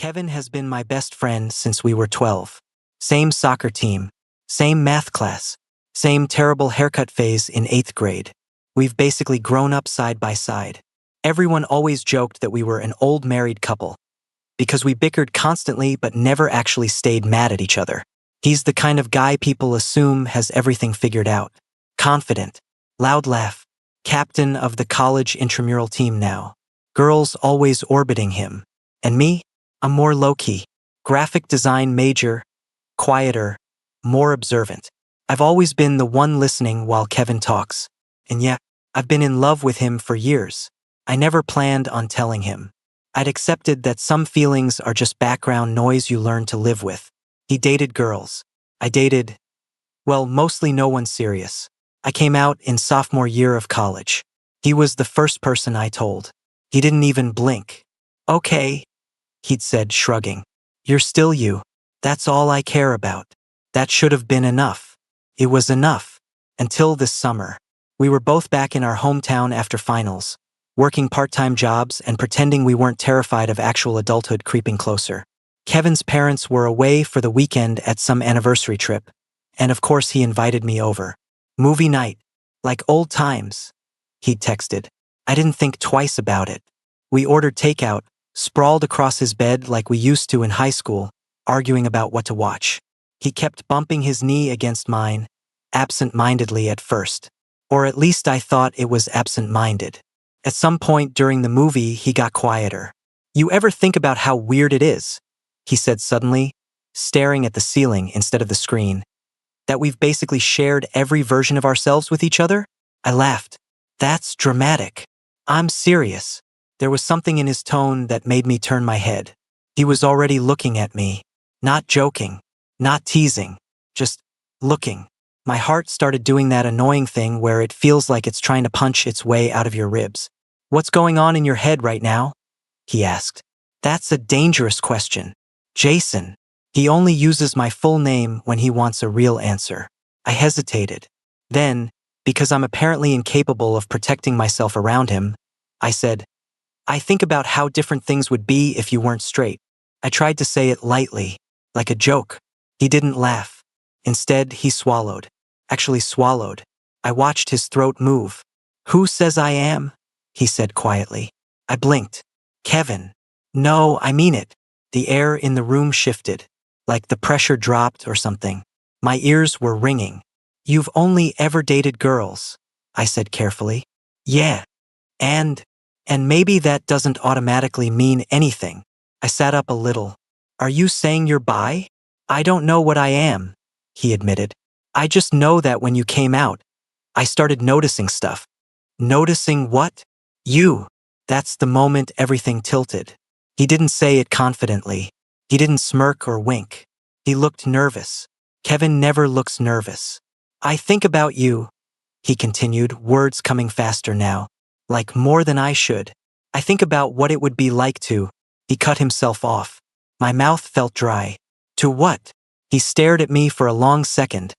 Kevin has been my best friend since we were 12. Same soccer team, same math class, same terrible haircut phase in 8th grade. We've basically grown up side by side. Everyone always joked that we were an old married couple, because we bickered constantly but never actually stayed mad at each other. He's the kind of guy people assume has everything figured out. Confident, loud laugh, captain of the college intramural team now. Girls always orbiting him. And me? I'm more low-key. Graphic design major, quieter, more observant. I've always been the one listening while Kevin talks. And yeah, I've been in love with him for years. I never planned on telling him. I'd accepted that some feelings are just background noise you learn to live with. He dated girls. I dated, well, mostly no one serious. I came out in sophomore year of college. He was the first person I told. He didn't even blink. Okay, he'd said, shrugging. You're still you. That's all I care about. That should have been enough. It was enough. Until this summer. We were both back in our hometown after finals, working part-time jobs and pretending we weren't terrified of actual adulthood creeping closer. Kevin's parents were away for the weekend at some anniversary trip, and of course he invited me over. Movie night. Like old times. He'd texted. I didn't think twice about it. We ordered takeout, sprawled across his bed like we used to in high school, arguing about what to watch. He kept bumping his knee against mine, absent-mindedly at first. Or at least I thought it was absent-minded. At some point during the movie, he got quieter. You ever think about how weird it is? He said suddenly, staring at the ceiling instead of the screen. That we've basically shared every version of ourselves with each other? I laughed. That's dramatic. I'm serious. There was something in his tone that made me turn my head. He was already looking at me. Not joking. Not teasing. Just looking. My heart started doing that annoying thing where it feels like it's trying to punch its way out of your ribs. What's going on in your head right now? He asked. That's a dangerous question. Jason. He only uses my full name when he wants a real answer. I hesitated. Then, because I'm apparently incapable of protecting myself around him, I said, I think about how different things would be if you weren't straight. I tried to say it lightly, like a joke. He didn't laugh. Instead, he swallowed. Actually swallowed. I watched his throat move. Who says I am? He said quietly. I blinked. Kevin. No, I mean it. The air in the room shifted, like the pressure dropped or something. My ears were ringing. You've only ever dated girls, I said carefully. Yeah. And maybe that doesn't automatically mean anything. I sat up a little. Are you saying you're bi? I don't know what I am, he admitted. I just know that when you came out, I started noticing stuff. Noticing what? You. That's the moment everything tilted. He didn't say it confidently. He didn't smirk or wink. He looked nervous. Kevin never looks nervous. I think about you, he continued, words coming faster now. Like more than I should. I think about what it would be like to. He cut himself off. My mouth felt dry. To what? He stared at me for a long second,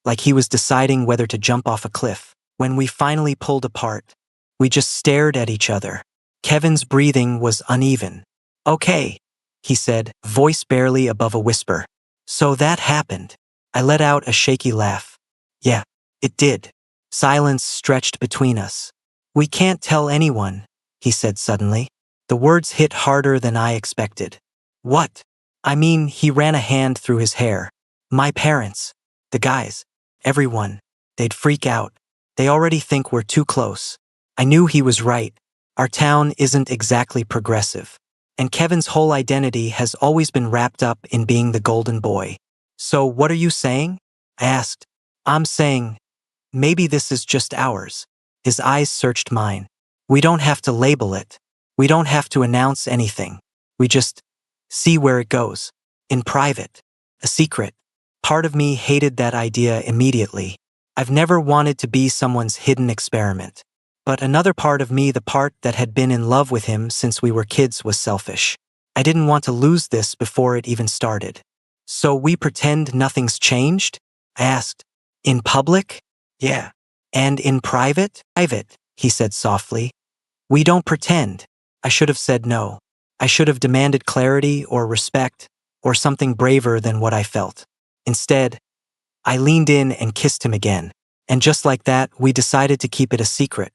like he was deciding whether to jump off a cliff. When we finally pulled apart, we just stared at each other. Kevin's breathing was uneven. Okay, he said, voice barely above a whisper. So that happened. I let out a shaky laugh. Yeah, it did. Silence stretched between us. We can't tell anyone, he said suddenly. The words hit harder than I expected. What? I mean, he ran a hand through his hair. My parents, the guys, everyone, they'd freak out. They already think we're too close. I knew he was right. Our town isn't exactly progressive. And Kevin's whole identity has always been wrapped up in being the golden boy. So what are you saying? I asked. I'm saying, maybe this is just ours. His eyes searched mine. We don't have to label it. We don't have to announce anything. We just see where it goes. In private. A secret. Part of me hated that idea immediately. I've never wanted to be someone's hidden experiment. But another part of me, the part that had been in love with him since we were kids, was selfish. I didn't want to lose this before it even started. So we pretend nothing's changed? I asked. In public? Yeah. And in private? Private, he said softly. We don't pretend. I should have said no. I should have demanded clarity or respect or something braver than what I felt. Instead, I leaned in and kissed him again. And just like that, we decided to keep it a secret.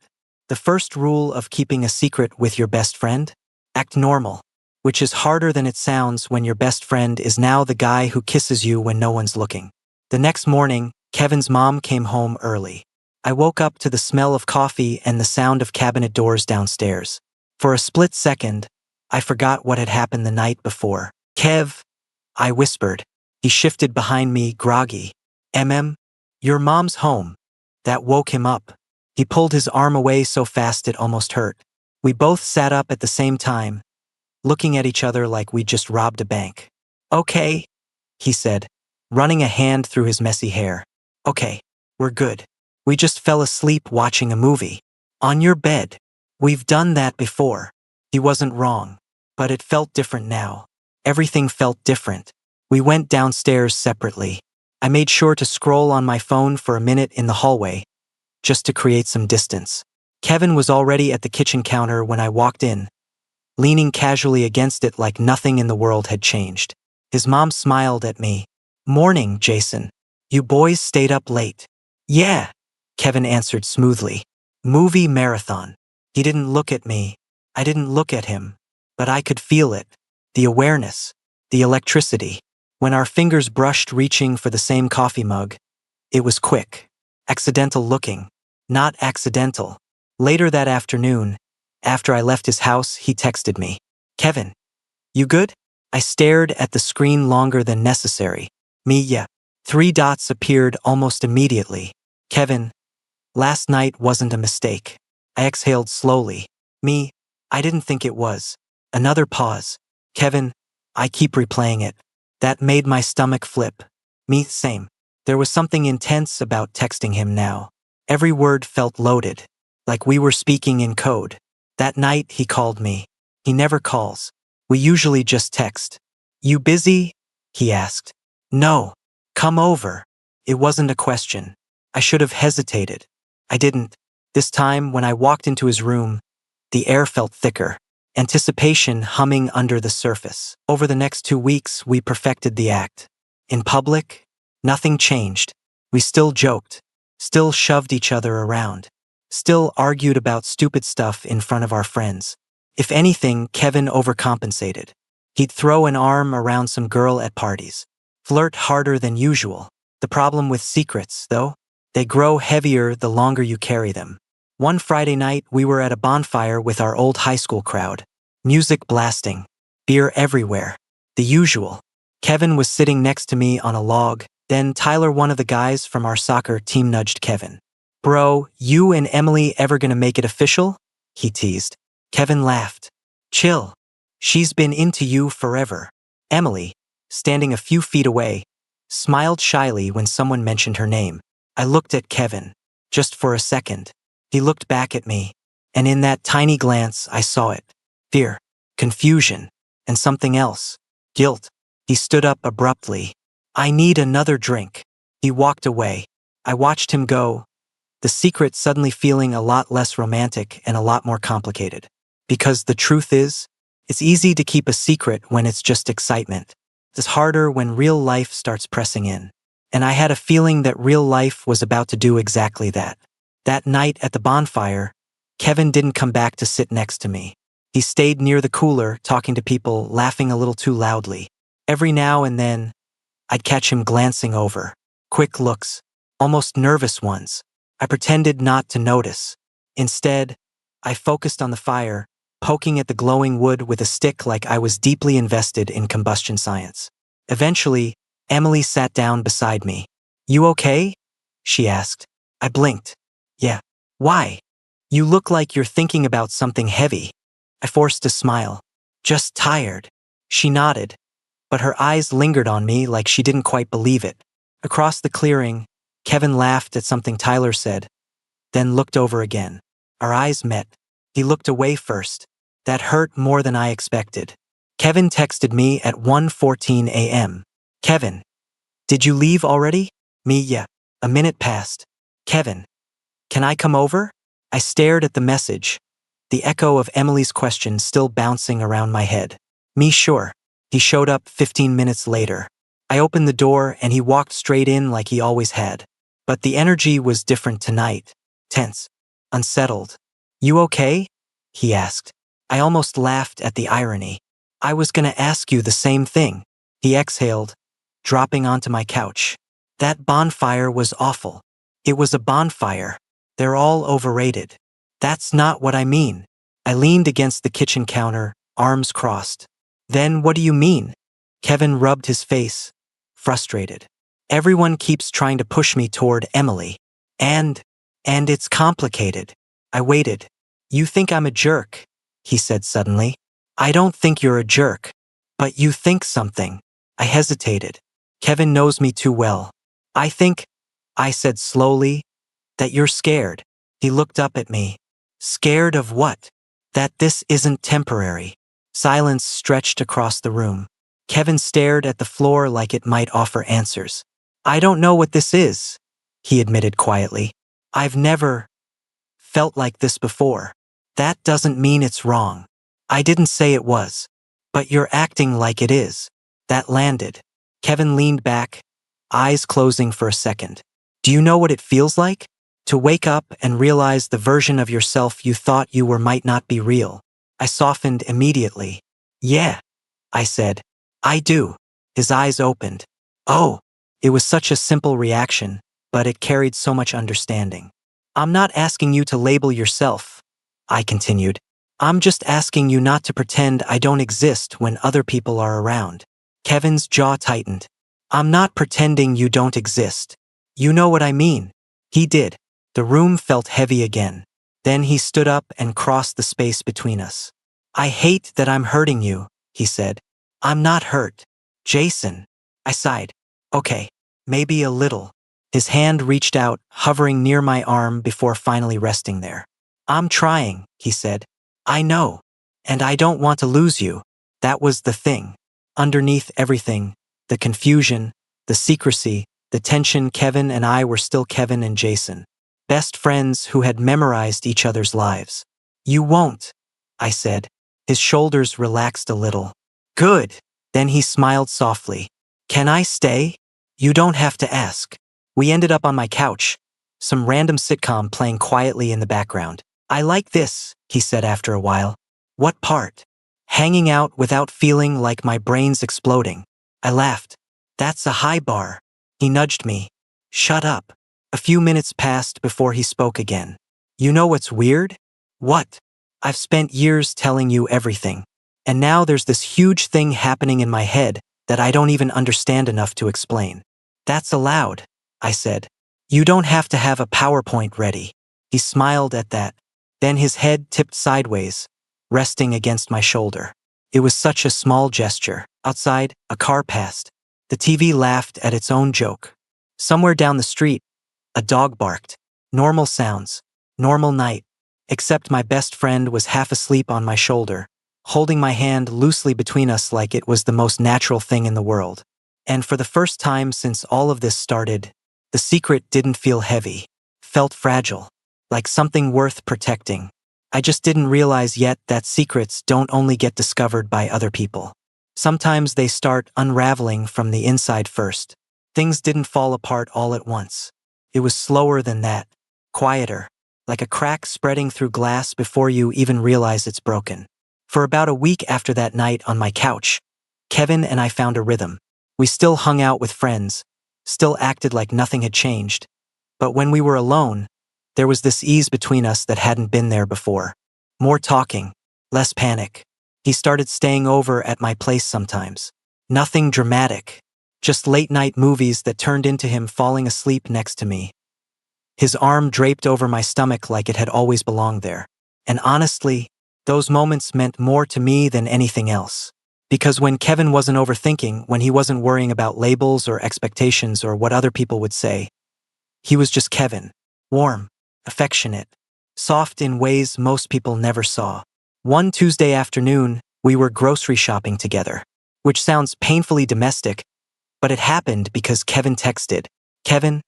The first rule of keeping a secret with your best friend? Act normal, which is harder than it sounds when your best friend is now the guy who kisses you when no one's looking. The next morning, Kevin's mom came home early. I woke up to the smell of coffee and the sound of cabinet doors downstairs. For a split second, I forgot what had happened the night before. Kev, I whispered. He shifted behind me, groggy. Your mom's home. That woke him up. He pulled his arm away so fast it almost hurt. We both sat up at the same time, looking at each other like we'd just robbed a bank. Okay, he said, running a hand through his messy hair. Okay, we're good. We just fell asleep watching a movie. On your bed. We've done that before. He wasn't wrong, but it felt different now. Everything felt different. We went downstairs separately. I made sure to scroll on my phone for a minute in the hallway, just to create some distance. Kevin was already at the kitchen counter when I walked in, leaning casually against it like nothing in the world had changed. His mom smiled at me. Morning, Jason. You boys stayed up late. Yeah, Kevin answered smoothly. Movie marathon. He didn't look at me. I didn't look at him. But I could feel it. The awareness. The electricity. When our fingers brushed reaching for the same coffee mug, it was quick. Accidental looking. Not accidental. Later that afternoon, after I left his house, he texted me. Kevin, you good? I stared at the screen longer than necessary. Me, yeah. 3 dots appeared almost immediately. Kevin, last night wasn't a mistake. I exhaled slowly. Me, I didn't think it was. Another pause. Kevin, I keep replaying it. That made my stomach flip. Me, same. There was something intense about texting him now. Every word felt loaded, like we were speaking in code. That night he called me. He never calls. We usually just text. You busy? He asked. No. Come over. It wasn't a question. I should have hesitated. I didn't. This time, when I walked into his room, the air felt thicker, anticipation humming under the surface. Over the next 2 weeks, we perfected the act. In public, nothing changed. We still joked, still shoved each other around, still argued about stupid stuff in front of our friends. If anything, Kevin overcompensated. He'd throw an arm around some girl at parties, flirt harder than usual. The problem with secrets, though, they grow heavier the longer you carry them. One Friday night, we were at a bonfire with our old high school crowd. Music blasting, beer everywhere. The usual. Kevin was sitting next to me on a log. Then Tyler, one of the guys from our soccer team, nudged Kevin. Bro, you and Emily ever gonna make it official? He teased. Kevin laughed. Chill. She's been into you forever. Emily, standing a few feet away, smiled shyly when someone mentioned her name. I looked at Kevin. Just for a second. He looked back at me, and in that tiny glance I saw it. Fear, confusion, and something else. Guilt. He stood up abruptly. I need another drink. He walked away. I watched him go, the secret suddenly feeling a lot less romantic and a lot more complicated. Because the truth is, it's easy to keep a secret when it's just excitement. It's harder when real life starts pressing in. And I had a feeling that real life was about to do exactly that. That night at the bonfire, Kevin didn't come back to sit next to me. He stayed near the cooler, talking to people, laughing a little too loudly. Every now and then, I'd catch him glancing over. Quick looks, almost nervous ones. I pretended not to notice. Instead, I focused on the fire, poking at the glowing wood with a stick like I was deeply invested in combustion science. Eventually, Emily sat down beside me. You okay? She asked. I blinked. Yeah. Why? You look like you're thinking about something heavy. I forced a smile. Just tired. She nodded, but her eyes lingered on me like she didn't quite believe it. Across the clearing, Kevin laughed at something Tyler said, then looked over again. Our eyes met. He looked away first. That hurt more than I expected. Kevin texted me at 1:14 a.m. Kevin, did you leave already? Me, yeah. A minute passed. Kevin, can I come over? I stared at the message, the echo of Emily's question still bouncing around my head. Me sure. He showed up 15 minutes later. I opened the door and he walked straight in like he always had. But the energy was different tonight. Tense. Unsettled. You okay? He asked. I almost laughed at the irony. I was gonna ask you the same thing. He exhaled, dropping onto my couch. That bonfire was awful. It was a bonfire. They're all overrated. That's not what I mean. I leaned against the kitchen counter, arms crossed. Then what do you mean? Kevin rubbed his face, frustrated. Everyone keeps trying to push me toward Emily. And it's complicated. I waited. You think I'm a jerk, he said suddenly. I don't think you're a jerk. But you think something. I hesitated. Kevin knows me too well. I think, I said slowly, that you're scared. He looked up at me. Scared of what? That this isn't temporary. Silence stretched across the room. Kevin stared at the floor like it might offer answers. I don't know what this is, he admitted quietly. I've never felt like this before. That doesn't mean it's wrong. I didn't say it was. But you're acting like it is. That landed. Kevin leaned back, eyes closing for a second. Do you know what it feels like? To wake up and realize the version of yourself you thought you were might not be real. I softened immediately. Yeah, I said. I do. His eyes opened. Oh, it was such a simple reaction, but it carried so much understanding. I'm not asking you to label yourself, I continued. I'm just asking you not to pretend I don't exist when other people are around. Kevin's jaw tightened. I'm not pretending you don't exist. You know what I mean. He did. The room felt heavy again. Then he stood up and crossed the space between us. I hate that I'm hurting you, he said. I'm not hurt. Jason. I sighed. Okay, maybe a little. His hand reached out, hovering near my arm before finally resting there. I'm trying, he said. I know. And I don't want to lose you. That was the thing. Underneath everything, the confusion, the secrecy, the tension, Kevin and I were still Kevin and Jason. Best friends who had memorized each other's lives. You won't, I said. His shoulders relaxed a little. Good. Then he smiled softly. Can I stay? You don't have to ask. We ended up on my couch, some random sitcom playing quietly in the background. I like this, he said after a while. What part? Hanging out without feeling like my brain's exploding. I laughed. That's a high bar. He nudged me. Shut up. A few minutes passed before he spoke again. You know what's weird? What? I've spent years telling you everything. And now there's this huge thing happening in my head that I don't even understand enough to explain. That's allowed, I said. You don't have to have a PowerPoint ready. He smiled at that. Then his head tipped sideways, resting against my shoulder. It was such a small gesture. Outside, a car passed. The TV laughed at its own joke. Somewhere down the street, a dog barked. Normal sounds. Normal night. Except my best friend was half asleep on my shoulder, holding my hand loosely between us like it was the most natural thing in the world. And for the first time since all of this started, the secret didn't feel heavy. Felt fragile. Like something worth protecting. I just didn't realize yet that secrets don't only get discovered by other people. Sometimes they start unraveling from the inside first. Things didn't fall apart all at once. It was slower than that. Quieter. Like a crack spreading through glass before you even realize it's broken. For about a week after that night on my couch, Kevin and I found a rhythm. We still hung out with friends, still acted like nothing had changed. But when we were alone, there was this ease between us that hadn't been there before. More talking, less panic. He started staying over at my place sometimes. Nothing dramatic, just late-night movies that turned into him falling asleep next to me. His arm draped over my stomach like it had always belonged there. And honestly, those moments meant more to me than anything else. Because when Kevin wasn't overthinking, when he wasn't worrying about labels or expectations or what other people would say, he was just Kevin. Warm, affectionate, soft in ways most people never saw. One Tuesday afternoon, we were grocery shopping together, which sounds painfully domestic, but it happened because Kevin texted, Kevin,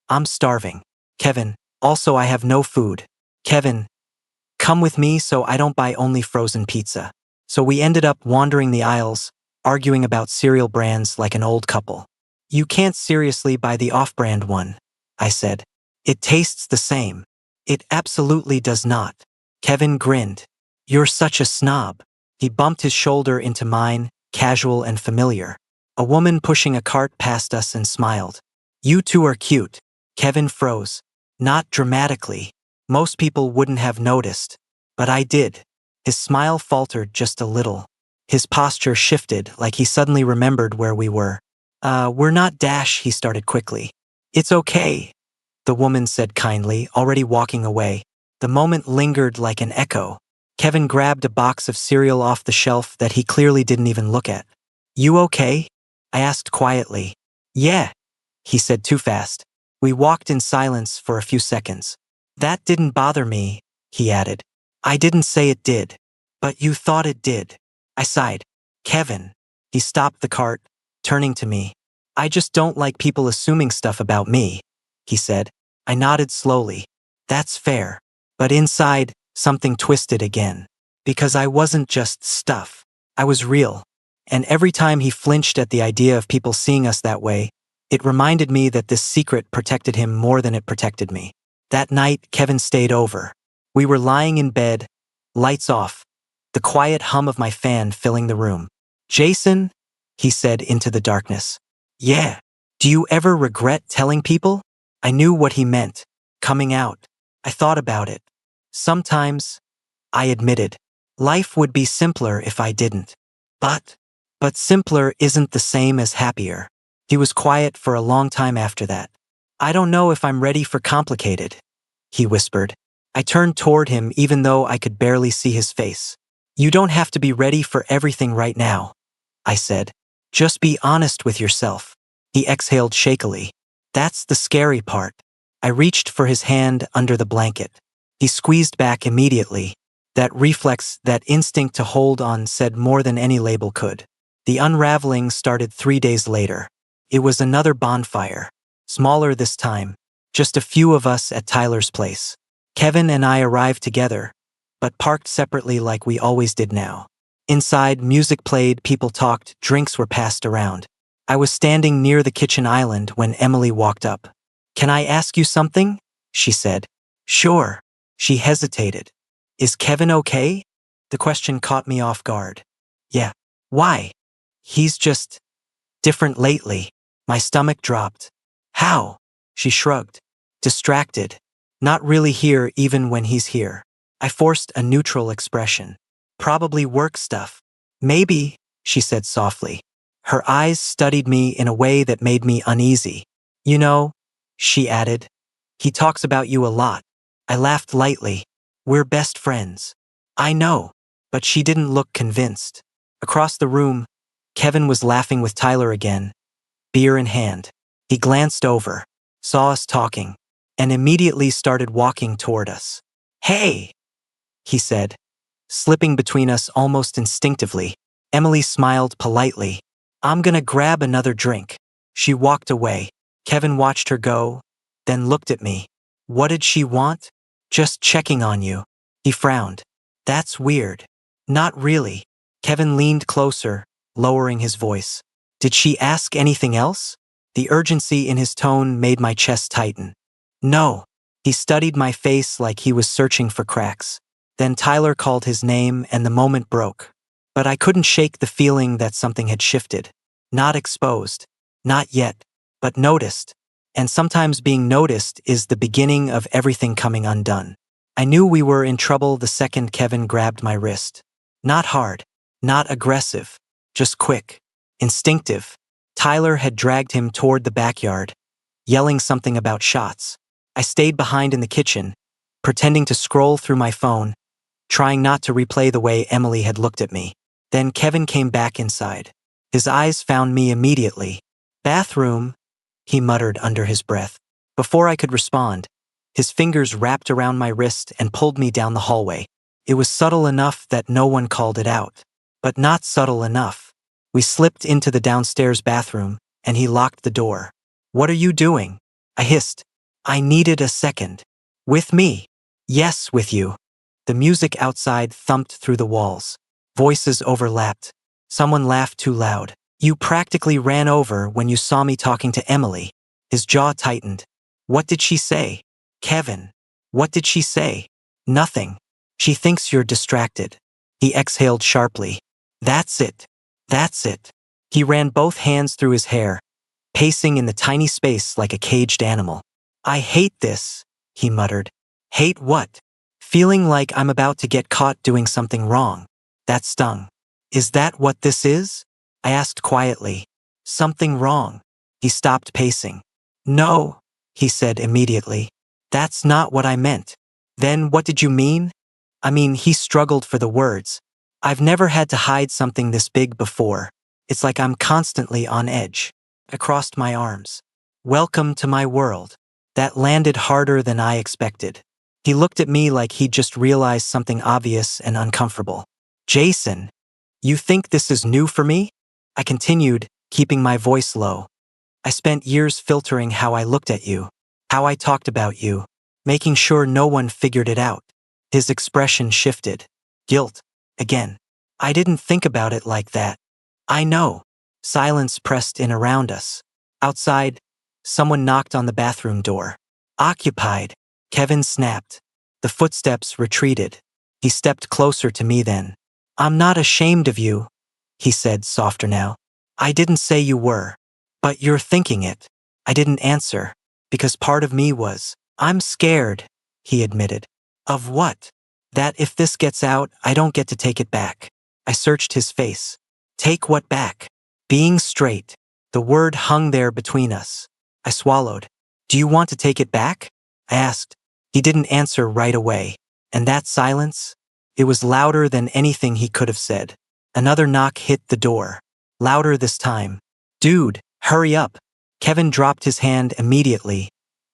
I'm starving. Kevin, also I have no food. Kevin, come with me so I don't buy only frozen pizza. So we ended up wandering the aisles, arguing about cereal brands like an old couple. You can't seriously buy the off-brand one, I said. It tastes the same. It absolutely does not. Kevin grinned. You're such a snob. He bumped his shoulder into mine, casual and familiar. A woman pushing a cart passed us and smiled. You two are cute. Kevin froze. Not dramatically. Most people wouldn't have noticed. But I did. His smile faltered just a little. His posture shifted like he suddenly remembered where we were. We're not Dash, he started quickly. It's okay, the woman said kindly, already walking away. The moment lingered like an echo. Kevin grabbed a box of cereal off the shelf that he clearly didn't even look at. You okay? I asked quietly. Yeah, he said too fast. We walked in silence for a few seconds. That didn't bother me, he added. I didn't say it did. But you thought it did. I sighed. Kevin. He stopped the cart, turning to me. I just don't like people assuming stuff about me, he said. I nodded slowly. That's fair. But inside, something twisted again. Because I wasn't just stuff. I was real. And every time he flinched at the idea of people seeing us that way, it reminded me that this secret protected him more than it protected me. That night, Kevin stayed over. We were lying in bed, lights off, the quiet hum of my fan filling the room. Jason, he said into the darkness. Yeah. Do you ever regret telling people? I knew what he meant. Coming out. I thought about it. Sometimes, I admitted, life would be simpler if I didn't. But simpler isn't the same as happier. He was quiet for a long time after that. I don't know if I'm ready for complicated, he whispered. I turned toward him even though I could barely see his face. You don't have to be ready for everything right now, I said. Just be honest with yourself. He exhaled shakily. That's the scary part. I reached for his hand under the blanket. He squeezed back immediately. That reflex, that instinct to hold on said more than any label could. The unraveling started 3 days later. It was another bonfire. Smaller this time. Just a few of us at Tyler's place. Kevin and I arrived together, but parked separately like we always did now. Inside, music played, people talked, drinks were passed around. I was standing near the kitchen island when Emily walked up. Can I ask you something? She said. Sure. She hesitated. Is Kevin okay? The question caught me off guard. Yeah. Why? He's just different lately. My stomach dropped. How? She shrugged. Distracted. Not really here even when he's here. I forced a neutral expression. Probably work stuff. Maybe, she said softly. Her eyes studied me in a way that made me uneasy. You know, she added, he talks about you a lot. I laughed lightly. We're best friends. I know, but she didn't look convinced. Across the room, Kevin was laughing with Tyler again, beer in hand. He glanced over, saw us talking, and immediately started walking toward us. Hey, he said, slipping between us almost instinctively. Emily smiled politely. I'm gonna grab another drink. She walked away. Kevin watched her go, then looked at me. What did she want? Just checking on you. He frowned. That's weird. Not really. Kevin leaned closer, lowering his voice. Did she ask anything else? The urgency in his tone made my chest tighten. No. He studied my face like he was searching for cracks. Then Tyler called his name and the moment broke. But I couldn't shake the feeling that something had shifted. Not exposed. Not yet. But noticed. And sometimes being noticed is the beginning of everything coming undone. I knew we were in trouble the second Kevin grabbed my wrist. Not hard. Not aggressive. Just quick. Instinctive. Tyler had dragged him toward the backyard, yelling something about shots. I stayed behind in the kitchen, pretending to scroll through my phone, trying not to replay the way Emily had looked at me. Then Kevin came back inside. His eyes found me immediately. Bathroom, he muttered under his breath. Before I could respond, his fingers wrapped around my wrist and pulled me down the hallway. It was subtle enough that no one called it out, but not subtle enough. We slipped into the downstairs bathroom, and he locked the door. What are you doing? I hissed. I needed a second. With me? Yes, with you. The music outside thumped through the walls. Voices overlapped. Someone laughed too loud. You practically ran over when you saw me talking to Emily. His jaw tightened. What did she say? Kevin. What did she say? Nothing. She thinks you're distracted. He exhaled sharply. That's it. That's it. He ran both hands through his hair, pacing in the tiny space like a caged animal. I hate this, he muttered. Hate what? Feeling like I'm about to get caught doing something wrong. That stung. Is that what this is? I asked quietly. Something wrong. He stopped pacing. No, he said immediately. That's not what I meant. Then what did you mean? I mean, he struggled for the words. I've never had to hide something this big before. It's like I'm constantly on edge. I crossed my arms. Welcome to my world. That landed harder than I expected. He looked at me like he'd just realized something obvious and uncomfortable. Jason, you think this is new for me? I continued, keeping my voice low. I spent years filtering how I looked at you, how I talked about you, making sure no one figured it out. His expression shifted. Guilt. Again. I didn't think about it like that. I know. Silence pressed in around us. Outside, someone knocked on the bathroom door. Occupied. Kevin snapped. The footsteps retreated. He stepped closer to me then. I'm not ashamed of you, he said softer now. I didn't say you were. But you're thinking it. I didn't answer, because part of me was. I'm scared, he admitted. Of what? That if this gets out, I don't get to take it back. I searched his face. Take what back? Being straight. The word hung there between us. I swallowed. Do you want to take it back? I asked. He didn't answer right away. And that silence? It was louder than anything he could have said. Another knock hit the door. Louder this time. Dude, hurry up. Kevin dropped his hand immediately,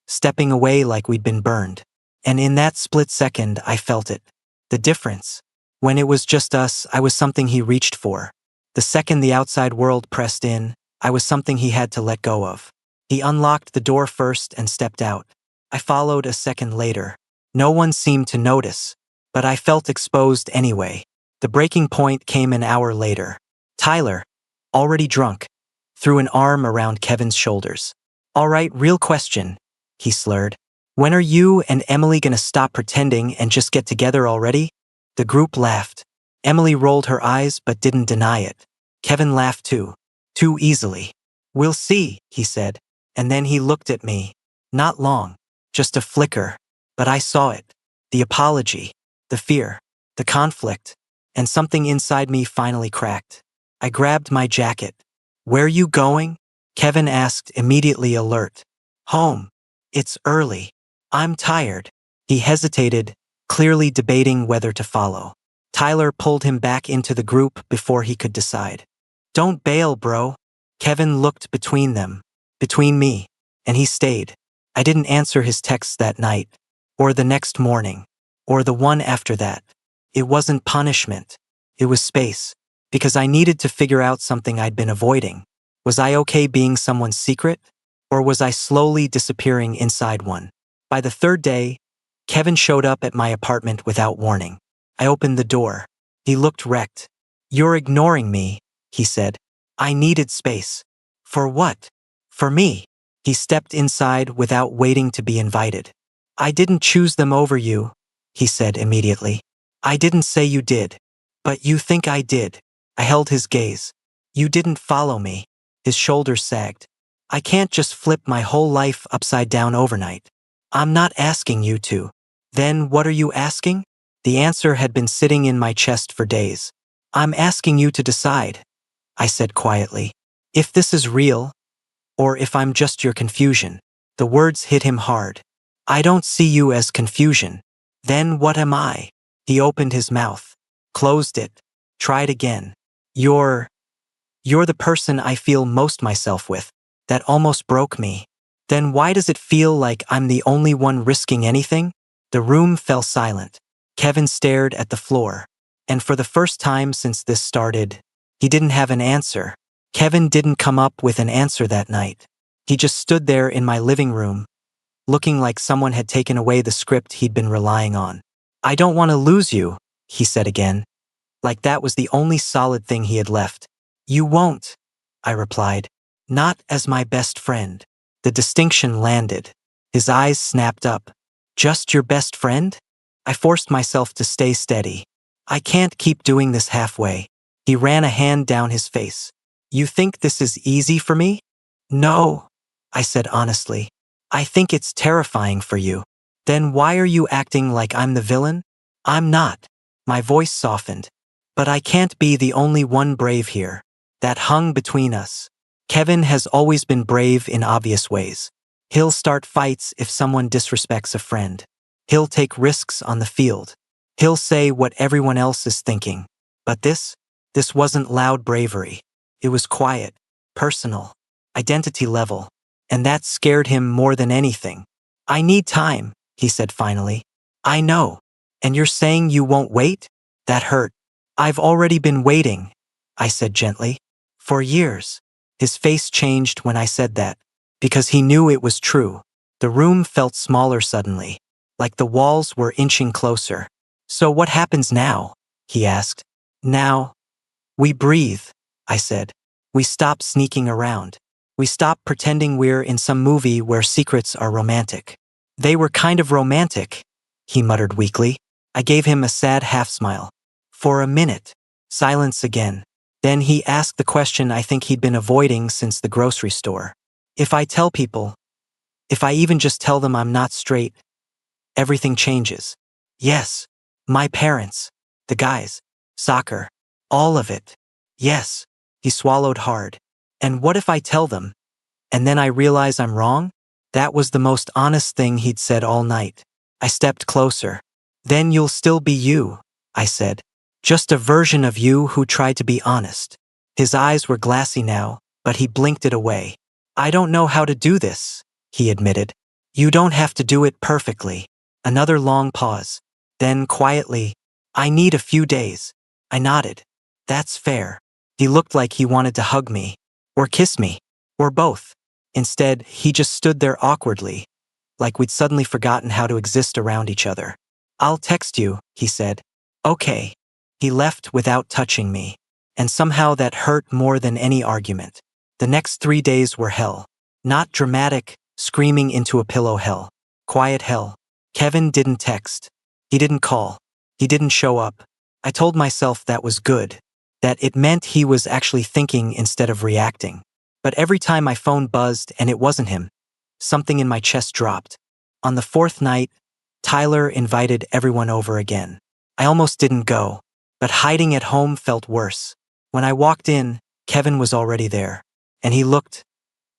stepping away like we'd been burned. And in that split second, I felt it. The difference. When it was just us, I was something he reached for. The second the outside world pressed in, I was something he had to let go of. He unlocked the door first and stepped out. I followed a second later. No one seemed to notice, but I felt exposed anyway. The breaking point came an hour later. Tyler, already drunk, threw an arm around Kevin's shoulders. All right, real question, he slurred. When are you and Emily gonna stop pretending and just get together already? The group laughed. Emily rolled her eyes but didn't deny it. Kevin laughed too. Too easily. We'll see, he said. And then he looked at me. Not long. Just a flicker. But I saw it. The apology. The fear. The conflict. And something inside me finally cracked. I grabbed my jacket. Where you going? Kevin asked, immediately alert. Home. It's early. I'm tired. He hesitated, clearly debating whether to follow. Tyler pulled him back into the group before he could decide. Don't bail, bro. Kevin looked between them, between me, and he stayed. I didn't answer his texts that night, or the next morning, or the one after that. It wasn't punishment. It was space, because I needed to figure out something I'd been avoiding. Was I okay being someone's secret, or was I slowly disappearing inside one? By the third day, Kevin showed up at my apartment without warning. I opened the door. He looked wrecked. You're ignoring me, he said. I needed space. For what? For me. He stepped inside without waiting to be invited. I didn't choose them over you, he said immediately. I didn't say you did. But you think I did. I held his gaze. You didn't follow me. His shoulders sagged. I can't just flip my whole life upside down overnight. I'm not asking you to. Then what are you asking? The answer had been sitting in my chest for days. I'm asking you to decide, I said quietly. If this is real, or if I'm just your confusion. The words hit him hard. I don't see you as confusion. Then what am I? He opened his mouth, closed it, tried again. You're the person I feel most myself with. That almost broke me. Then why does it feel like I'm the only one risking anything? The room fell silent. Kevin stared at the floor. And for the first time since this started, he didn't have an answer. Kevin didn't come up with an answer that night. He just stood there in my living room, looking like someone had taken away the script he'd been relying on. I don't want to lose you, he said again, like that was the only solid thing he had left. You won't, I replied. Not as my best friend. The distinction landed. His eyes snapped up. Just your best friend? I forced myself to stay steady. I can't keep doing this halfway. He ran a hand down his face. You think this is easy for me? No, I said honestly. I think it's terrifying for you. Then why are you acting like I'm the villain? I'm not. My voice softened. But I can't be the only one brave here. That hung between us. Kevin has always been brave in obvious ways. He'll start fights if someone disrespects a friend. He'll take risks on the field. He'll say what everyone else is thinking. But this wasn't loud bravery. It was quiet, personal, identity level. And that scared him more than anything. I need time, he said finally. I know. And you're saying you won't wait? That hurt. I've already been waiting, I said gently. For years. His face changed when I said that, because he knew it was true. The room felt smaller suddenly, like the walls were inching closer. So what happens now? He asked. Now, we breathe, I said. We stop sneaking around. We stop pretending we're in some movie where secrets are romantic. They were kind of romantic, he muttered weakly. I gave him a sad half-smile. For a minute, silence again. Then he asked the question I think he'd been avoiding since the grocery store. If I tell people, if I even just tell them I'm not straight, everything changes. Yes, my parents, the guys, soccer, all of it. Yes, he swallowed hard. And what if I tell them, and then I realize I'm wrong? That was the most honest thing he'd said all night. I stepped closer. Then you'll still be you, I said. Just a version of you who tried to be honest. His eyes were glassy now, but he blinked it away. I don't know how to do this, he admitted. You don't have to do it perfectly. Another long pause. Then quietly, I need a few days. I nodded. That's fair. He looked like he wanted to hug me, or kiss me, or both. Instead, he just stood there awkwardly, like we'd suddenly forgotten how to exist around each other. I'll text you, he said. Okay. He left without touching me, and somehow that hurt more than any argument. The next 3 days were hell. Not dramatic, screaming into a pillow hell. Quiet hell. Kevin didn't text. He didn't call. He didn't show up. I told myself that was good, that it meant he was actually thinking instead of reacting. But every time my phone buzzed and it wasn't him, something in my chest dropped. On the 4th night, Tyler invited everyone over again. I almost didn't go. But hiding at home felt worse. When I walked in, Kevin was already there. And he looked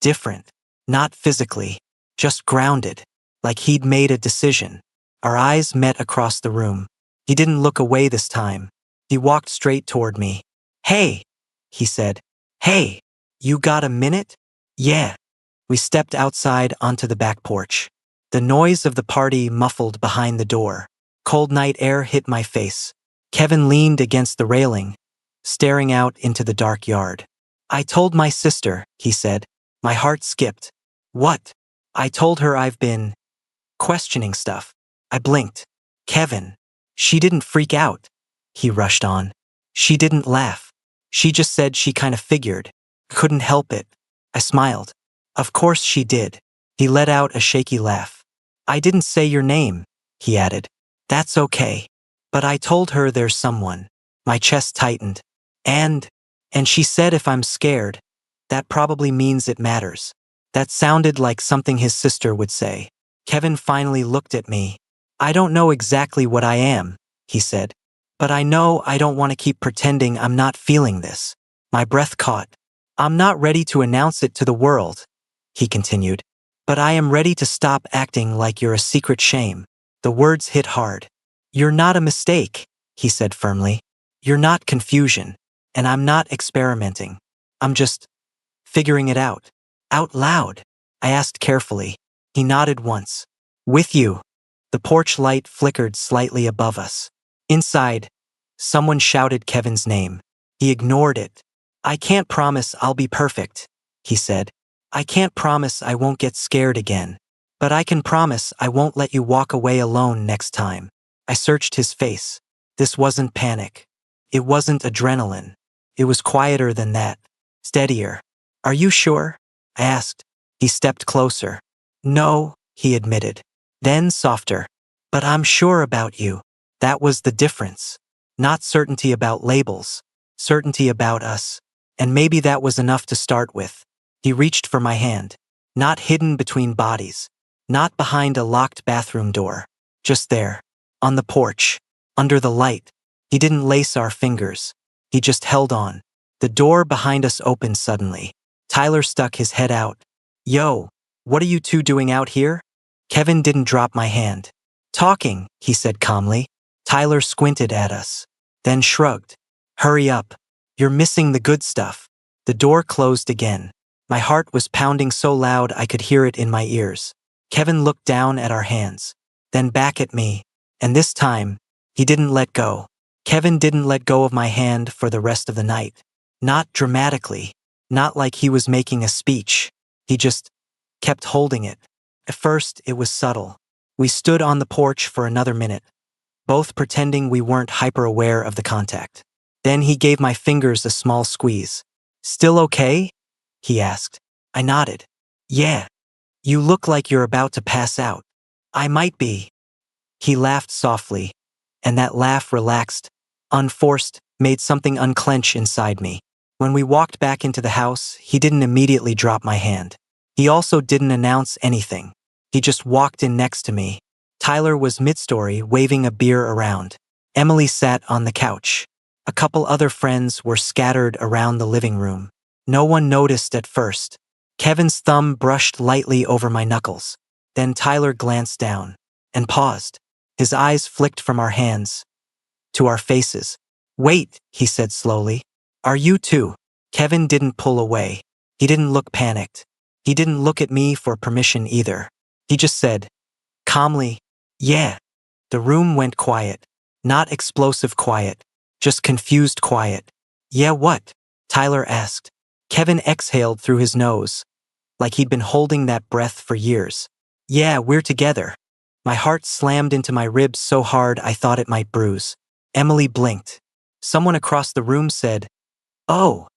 different. Not physically, just grounded, like he'd made a decision. Our eyes met across the room. He didn't look away this time. He walked straight toward me. Hey, he said. Hey, you got a minute? Yeah. We stepped outside onto the back porch. The noise of the party muffled behind the door. Cold night air hit my face. Kevin leaned against the railing, staring out into the dark yard. I told my sister, he said. My heart skipped. What? I told her I've been questioning stuff. I blinked. Kevin. She didn't freak out. He rushed on. She didn't laugh. She just said she kind of figured. Couldn't help it. I smiled. Of course she did. He let out a shaky laugh. I didn't say your name, he added. That's okay. But I told her there's someone. My chest tightened. And she said if I'm scared, that probably means it matters. That sounded like something his sister would say. Kevin finally looked at me. I don't know exactly what I am, he said. But I know I don't want to keep pretending I'm not feeling this. My breath caught. I'm not ready to announce it to the world, he continued. But I am ready to stop acting like you're a secret shame. The words hit hard. You're not a mistake, he said firmly. You're not confusion. And I'm not experimenting. I'm just figuring it out. Out loud. I asked carefully. He nodded once. With you. The porch light flickered slightly above us. Inside, someone shouted Kevin's name. He ignored it. I can't promise I'll be perfect, he said. I can't promise I won't get scared again. But I can promise I won't let you walk away alone next time. I searched his face. This wasn't panic. It wasn't adrenaline. It was quieter than that. Steadier. Are you sure? I asked. He stepped closer. No, he admitted. Then softer. But I'm sure about you. That was the difference. Not certainty about labels. Certainty about us. And maybe that was enough to start with. He reached for my hand. Not hidden between bodies. Not behind a locked bathroom door. Just there. On the porch. Under the light. He didn't lace our fingers. He just held on. The door behind us opened suddenly. Tyler stuck his head out. Yo, what are you two doing out here? Kevin didn't drop my hand. Talking, he said calmly. Tyler squinted at us. Then shrugged. Hurry up. You're missing the good stuff. The door closed again. My heart was pounding so loud I could hear it in my ears. Kevin looked down at our hands. Then back at me. And this time, he didn't let go. Kevin didn't let go of my hand for the rest of the night. Not dramatically. Not like he was making a speech. He just kept holding it. At first, it was subtle. We stood on the porch for another minute, both pretending we weren't hyper-aware of the contact. Then he gave my fingers a small squeeze. Still okay? He asked. I nodded. Yeah. You look like you're about to pass out. I might be. He laughed softly, and that laugh relaxed, unforced, made something unclench inside me. When we walked back into the house, he didn't immediately drop my hand. He also didn't announce anything. He just walked in next to me. Tyler was mid-story, waving a beer around. Emily sat on the couch. A couple other friends were scattered around the living room. No one noticed at first. Kevin's thumb brushed lightly over my knuckles. Then Tyler glanced down and paused. His eyes flicked from our hands to our faces. Wait, he said slowly. Are you too? Kevin didn't pull away. He didn't look panicked. He didn't look at me for permission either. He just said, calmly, yeah. The room went quiet. Not explosive quiet. Just confused quiet. Yeah, what? Tyler asked. Kevin exhaled through his nose, like he'd been holding that breath for years. Yeah, we're together. My heart slammed into my ribs so hard I thought it might bruise. Emily blinked. Someone across the room said, oh,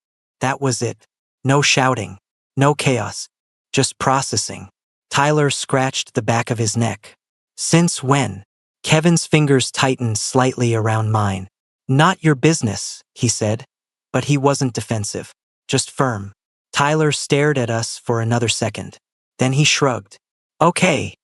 that was it. No shouting. No chaos. Just processing. Tyler scratched the back of his neck. Since when? Kevin's fingers tightened slightly around mine. Not your business, he said. But he wasn't defensive. Just firm. Tyler stared at us for another second. Then he shrugged. Okay,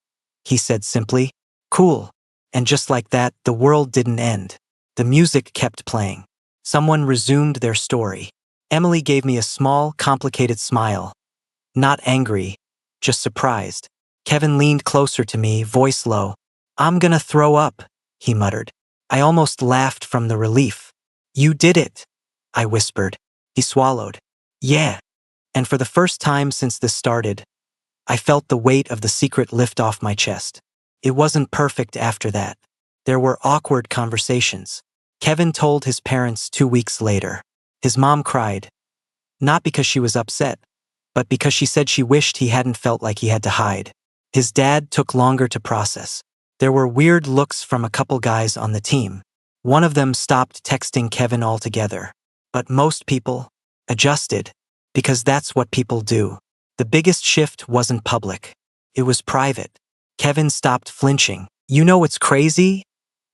he said simply. Cool. And just like that, the world didn't end. The music kept playing. Someone resumed their story. Emily gave me a small, complicated smile. Not angry, just surprised. Kevin leaned closer to me, voice low. I'm gonna throw up, he muttered. I almost laughed from the relief. You did it, I whispered. He swallowed. Yeah. And for the first time since this started, I felt the weight of the secret lift off my chest. It wasn't perfect after that. There were awkward conversations. Kevin told his parents 2 weeks later. His mom cried. Not because she was upset, but because she said she wished he hadn't felt like he had to hide. His dad took longer to process. There were weird looks from a couple guys on the team. One of them stopped texting Kevin altogether. But most people adjusted, because that's what people do. The biggest shift wasn't public. It was private. Kevin stopped flinching. You know what's crazy?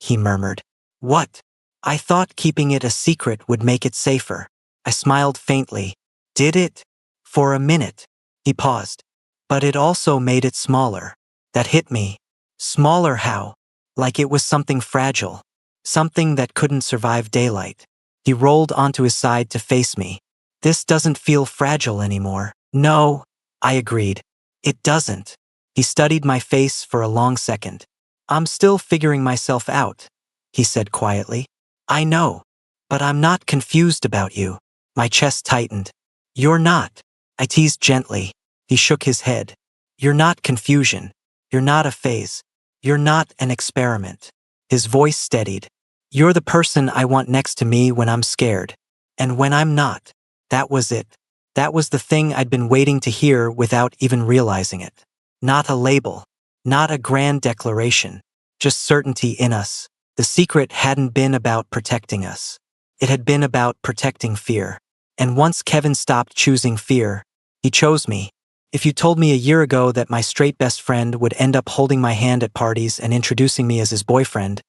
He murmured. What? I thought keeping it a secret would make it safer. I smiled faintly. Did it? For a minute. He paused. But it also made it smaller. That hit me. Smaller how? Like it was something fragile. Something that couldn't survive daylight. He rolled onto his side to face me. This doesn't feel fragile anymore. No, I agreed. It doesn't. He studied my face for a long second. I'm still figuring myself out, he said quietly. I know, but I'm not confused about you. My chest tightened. You're not. I teased gently. He shook his head. You're not confusion. You're not a phase. You're not an experiment. His voice steadied. You're the person I want next to me when I'm scared. And when I'm not. That was it. That was the thing I'd been waiting to hear without even realizing it. Not a label. Not a grand declaration. Just certainty in us. The secret hadn't been about protecting us. It had been about protecting fear. And once Kevin stopped choosing fear, he chose me. If you told me a year ago that my straight best friend would end up holding my hand at parties and introducing me as his boyfriend,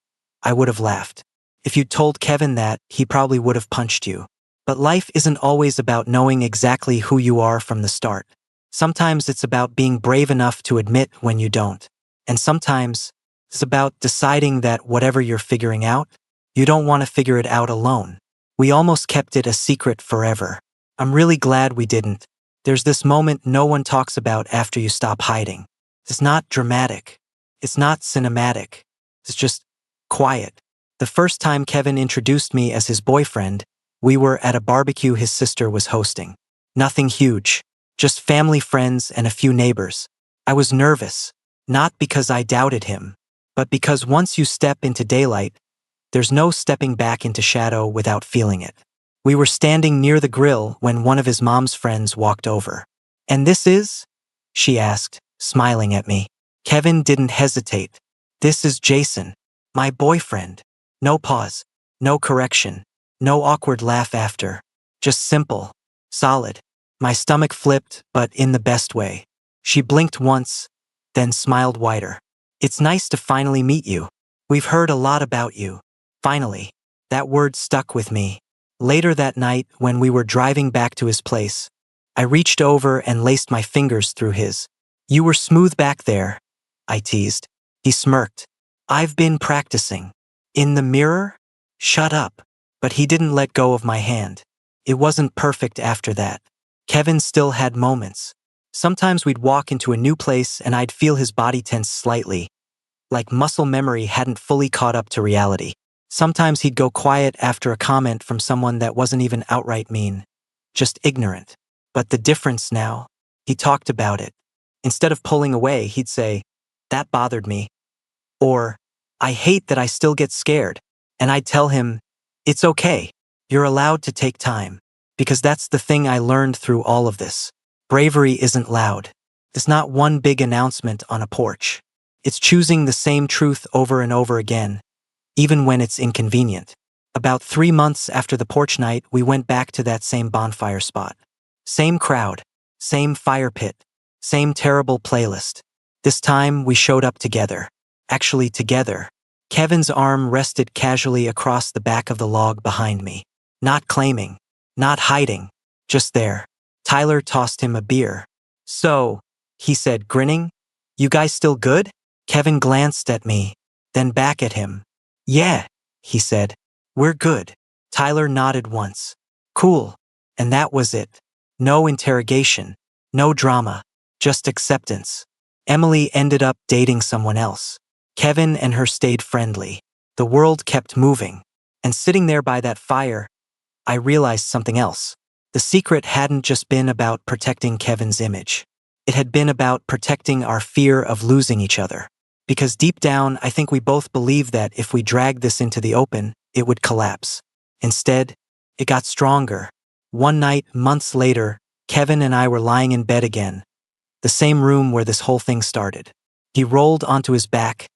I would have laughed. If you told Kevin that, he probably would have punched you. But life isn't always about knowing exactly who you are from the start. Sometimes it's about being brave enough to admit when you don't. And sometimes it's about deciding that whatever you're figuring out, you don't want to figure it out alone. We almost kept it a secret forever. I'm really glad we didn't. There's this moment no one talks about after you stop hiding. It's not dramatic. It's not cinematic. It's just quiet. The first time Kevin introduced me as his boyfriend, we were at a barbecue his sister was hosting. Nothing huge, just family friends and a few neighbors. I was nervous, not because I doubted him, but because once you step into daylight, there's no stepping back into shadow without feeling it. We were standing near the grill when one of his mom's friends walked over. "And this is?" she asked, smiling at me. Kevin didn't hesitate. "This is Jason, my boyfriend." No pause, no correction, no awkward laugh after. Just simple, solid. My stomach flipped, but in the best way. She blinked once, then smiled wider. "It's nice to finally meet you. We've heard a lot about you." Finally. That word stuck with me. Later that night, when we were driving back to his place, I reached over and laced my fingers through his. "You were smooth back there," I teased. He smirked. "I've been practicing." "In the mirror?" "Shut up." But he didn't let go of my hand. It wasn't perfect after that. Kevin still had moments. Sometimes we'd walk into a new place and I'd feel his body tense slightly, like muscle memory hadn't fully caught up to reality. Sometimes he'd go quiet after a comment from someone that wasn't even outright mean, just ignorant. But the difference now, he talked about it. Instead of pulling away, he'd say, "That bothered me." Or, "I hate that I still get scared." And I'd tell him, "It's okay. You're allowed to take time." Because that's the thing I learned through all of this. Bravery isn't loud. It's not one big announcement on a porch. It's choosing the same truth over and over again, even when it's inconvenient. About 3 months after the porch night, we went back to that same bonfire spot. Same crowd, same fire pit, same terrible playlist. This time, we showed up together. Actually together. Kevin's arm rested casually across the back of the log behind me. Not claiming, not hiding, just there. Tyler tossed him a beer. "So," he said, grinning, "you guys still good?" Kevin glanced at me, then back at him. "Yeah," he said, "we're good." Tyler nodded once. "Cool." And that was it. No interrogation, no drama, just acceptance. Emily ended up dating someone else. Kevin and her stayed friendly. The world kept moving. And sitting there by that fire, I realized something else. The secret hadn't just been about protecting Kevin's image. It had been about protecting our fear of losing each other. Because deep down, I think we both believed that if we dragged this into the open, it would collapse. Instead, it got stronger. One night, months later, Kevin and I were lying in bed again, the same room where this whole thing started. He rolled onto his back,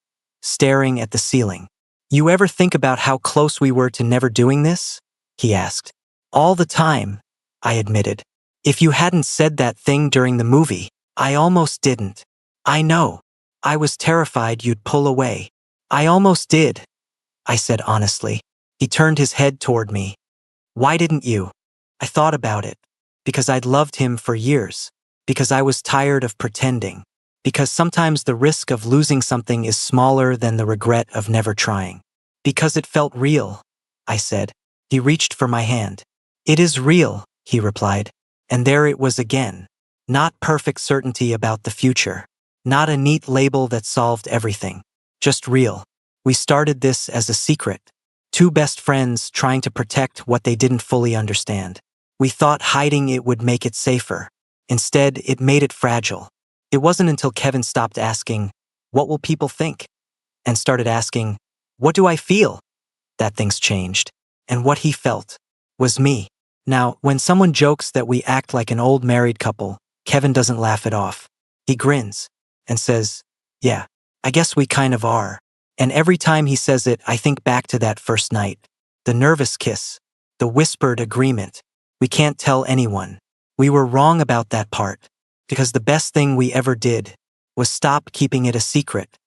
staring at the ceiling. "You ever think about how close we were to never doing this?" he asked. "All the time," I admitted. "If you hadn't said that thing during the movie, I almost didn't." "I know. I was terrified you'd pull away." "I almost did," I said honestly. He turned his head toward me. "Why didn't you?" I thought about it. Because I'd loved him for years. Because I was tired of pretending. Because sometimes the risk of losing something is smaller than the regret of never trying. Because it felt real, I said. He reached for my hand. "It is real," he replied. And there it was again. Not perfect certainty about the future. Not a neat label that solved everything. Just real. We started this as a secret. Two best friends trying to protect what they didn't fully understand. We thought hiding it would make it safer. Instead, it made it fragile. It wasn't until Kevin stopped asking, "What will people think?" and started asking, "What do I feel?" that things changed. And what he felt was me. Now, when someone jokes that we act like an old married couple, Kevin doesn't laugh it off. He grins and says, "Yeah, I guess we kind of are." And every time he says it, I think back to that first night. The nervous kiss. The whispered agreement. We can't tell anyone. We were wrong about that part. Because the best thing we ever did was stop keeping it a secret.